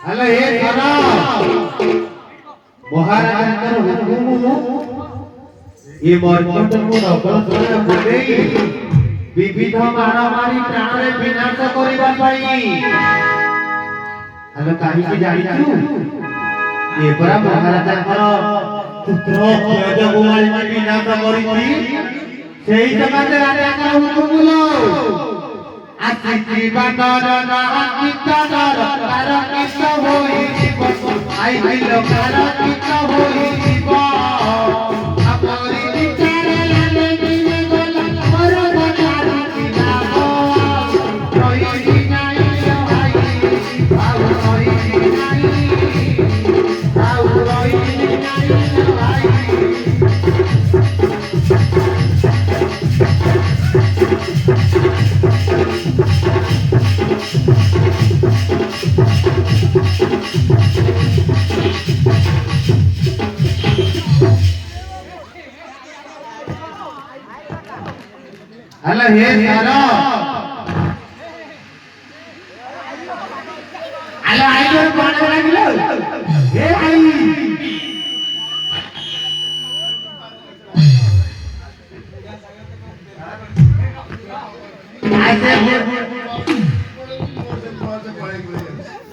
hello हे सारा महाराजांकर हुकुम ये मर्कट को नकल द्वारा बुलेई विविध मारामारी प्राण रे विनाश करिबा पाई हेलो काहे के जानिछु ये परा महाराजांकर पुत्र प्रजगुमारी में विनाश करिछि सेई जमाते राजांकर हुकुम लो आति बांदर नाकिता दर कारकित होई जीवन आई दिल कारकित होई जीवन अपरी विचार लाने दिने गला मोर बचारू दिला रोई नाही भाई भाऊ रोई नाही भाऊ रोई नाही भाई हेलो हे सारा हेलो आई तो कौन बोला हे आई ऐसे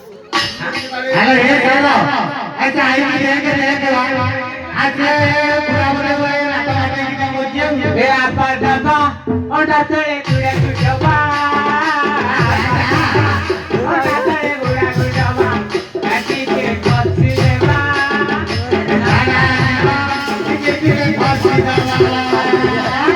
हेलो हे सारा ऐसे आई देख ऐसे पूरा बोले हुए नाटक करने की काम होती है ए आपा दादा ओटा चले गुड़ा गुड़वा ओटा चले गुड़ा गुड़वा काटी के कोसी देवा के के कोसी देवा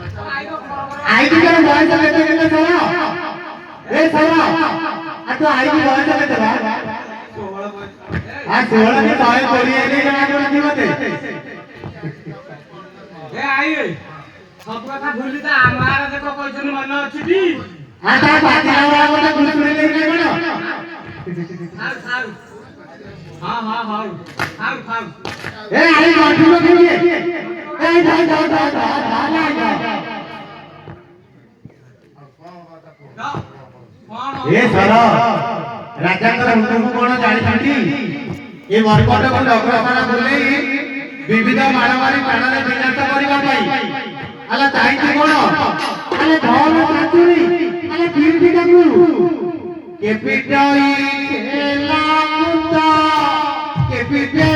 आईडी का बॉय चले थे सारा ए सारा आ तो आईडी बॉय चले थे आ 16 के बॉय बोली है नहीं जाना तो नहीं होते ए आई सब कथा भूली ता हमारा देखो कोइसन मन अछि टी आ ता बाती वाला बोले भूल भूल नहीं बनो खाओ खाओ हां खाओ खाओ ए आई बाटी को कीजिए ए जा ए सारा राजांकर हुकुम कोन जानि छथि ए मरकट को डकरखाना बोले विविध मारामारी प्राण रे विनाश करिबा पई आला चाहि कोन आले धन पातुरी आले पीरटी डाकू के पिटाई खेला मुता के पिटे